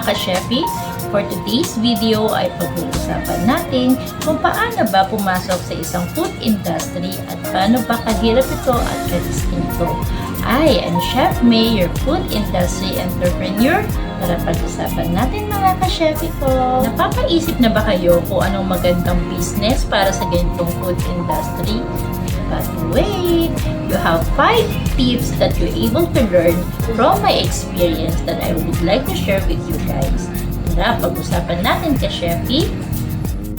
mga ka-Chefy, for today's video ay pag-uusapan natin kung paano ba pumasok sa isang food industry at paano ba kahirap ito at kadistinto. I am Chef May, your food industry entrepreneur. Para pag-usapan natin mga ka-Chefy ko. Napapaisip na ba kayo kung anong magandang business para sa ganitong food industry? But wait, you have 5 tips that you're able to learn from my experience that I would like to share with you guys. Tara, pag-usapan natin ka-Chefy.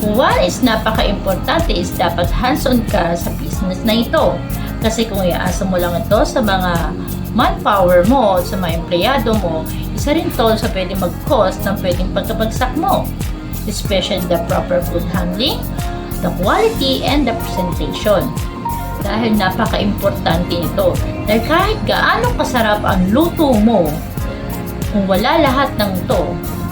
One is napaka-importante is dapat hands-on ka sa business na ito. Kasi kung iaasa mo lang ito sa mga manpower mo, sa mga empleyado mo, isa rin to sa pwedeng mag-cause ng pwedeng pagkabagsak mo. Especially the proper food handling, the quality, and the presentation. Dahil napaka-importante ito. Dahil kahit gaano kasarap ang luto mo, kung wala lahat ng ito,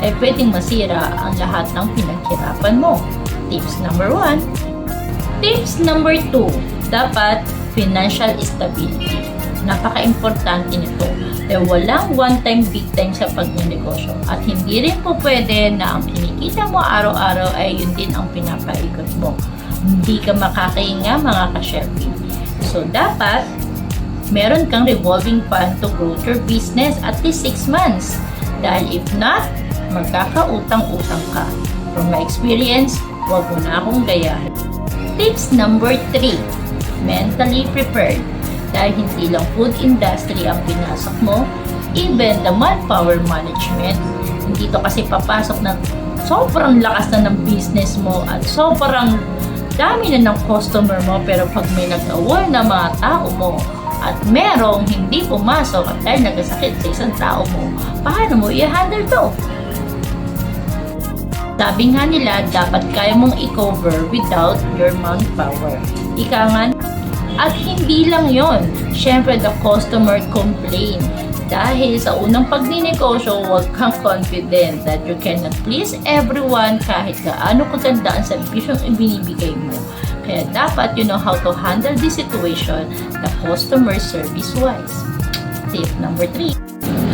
ay pwedeng masira ang lahat ng pinaghirapan mo. Tips number 1. Tips number 2. Dapat financial stability. Napaka-importante nito. Dahil walang one-time, big-time sa pagnenegosyo. At hindi rin po pwede na ang kinikita mo araw-araw ay yun din ang pinapaikot mo. Hindi ka makakahinga mga ka-Chefy. So, dapat meron kang revolving fund to grow your business at least 6 months. Dahil if not, magkakautang-utang ka. From my experience, huwag mo na akong gayahin. Tips number 3. Mentally prepared. Dahil hindi lang food industry ang pinasok mo, even the manpower management, hindi to kasi papasok na sobrang lakas na ng business mo at sobrang dami na ng customer mo, pero pag may nag-awol na mga tao mo at merong hindi pumasok at dahil nagkasakit sa isang tao mo, paano mo i-handle to? Sabi nga nila, dapat kaya mong i-cover without your manpower. Ika nga, at hindi lang yon. Syempre, the customer complain. Dahil sa unang pagninegosyo, huwag kang confident that you cannot please everyone kahit gaano kaganda ang serbisyong ibinibigay mo. Kaya dapat you know how to handle this situation the customer service wise. Tip number 3.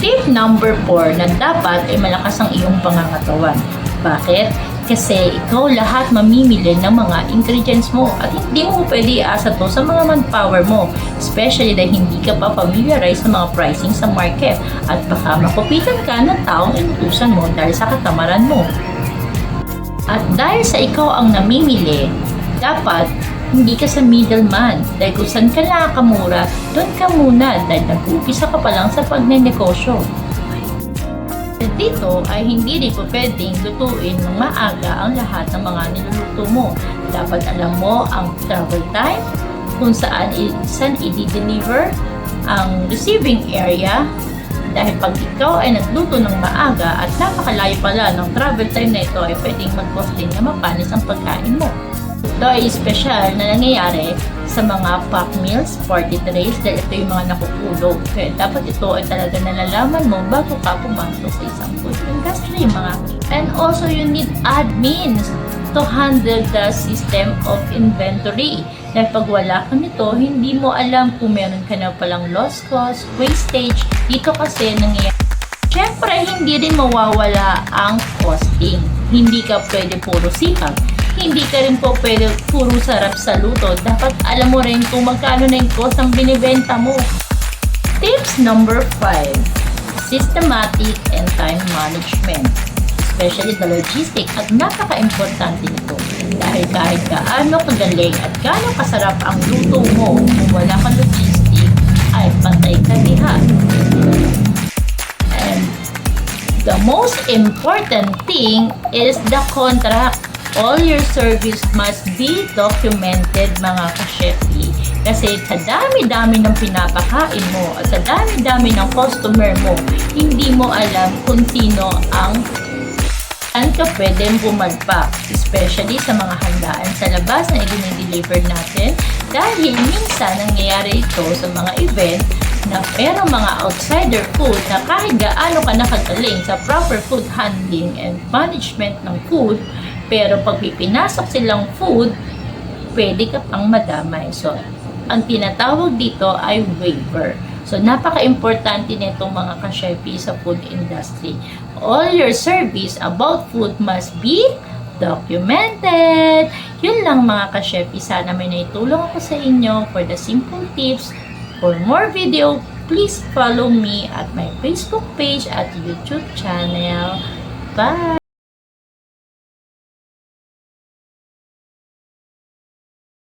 Tip number 4 na dapat ay malakas ang iyong pangangatawan. Bakit? Kasi ikaw lahat mamimili ng mga ingredients mo at hindi mo pwede iasa to sa mga manpower mo, especially dahil hindi ka pa familiarize sa mga pricing sa market at baka makupitan ka ng taong inutusan mo dahil sa katamaran mo. At dahil sa ikaw ang namimili, dapat hindi ka sa middleman dahil kung saan ka nakakamura, doon ka muna dahil nag-uupisa ka pa lang sa pagnenegosyo. Dito ay hindi rin po pwedeng lutuin ng maaga ang lahat ng mga niluluto mo. Dapat alam mo ang travel time, kung saan i-deliver ang receiving area. Dahil pag ikaw ay nagluto ng maaga at napakalayo pala ng travel time na ito, ay pwedeng mag-cause din na mapanis ang pagkain mo. Ito ay special na nangyayari sa mga pack meals, party trays, dahil ito yung mga nakukulog. Kaya dapat ito ay talaga nalalaman mo bago ka pumasok sa isang food industry, mga. And also, you need admins to handle the system of inventory. Dahil pag wala ka nito, hindi mo alam kung meron ka na palang lost cost, wastage. Dito kasi nangyayari. Siyempre, hindi rin mawawala ang costing. Hindi ka pwede puro sipag. Hindi ka rin po pwede puro sarap sa luto. Dapat alam mo rin kung magkano na yung cost ang binibenta mo. Tips number 5. Systematic and time management. Especially the logistic at napaka-importante nito. Dahil kahit gaano kagaling at gaano kasarap ang luto mo, kung wala kang logistic, ay patay ka diha. And the most important thing is the contract. All your service must be documented mga ka-Chefy. Kasi sa dami-dami ng pinapakain mo at sa dami-dami ng customer mo, hindi mo alam kung sino ang saan ka pwedeng bumagpak. Especially sa mga handaan sa labas na i-deliver natin. Dahil minsan nangyayari ito sa mga event na merong mga outsider food na kahit gaano ka nakagaling sa proper food handling and management ng food, pero pag pinasok silang food, pwede ka pang madamay. So, ang tinatawag dito ay waiver. So, napaka-importante nitong mga ka-Chefy sa food industry. All your service about food must be documented. Yun lang mga ka-Shefi. Sana may naitulong ako sa inyo for the simple tips. For more video, please follow me at my Facebook page at YouTube channel. Bye!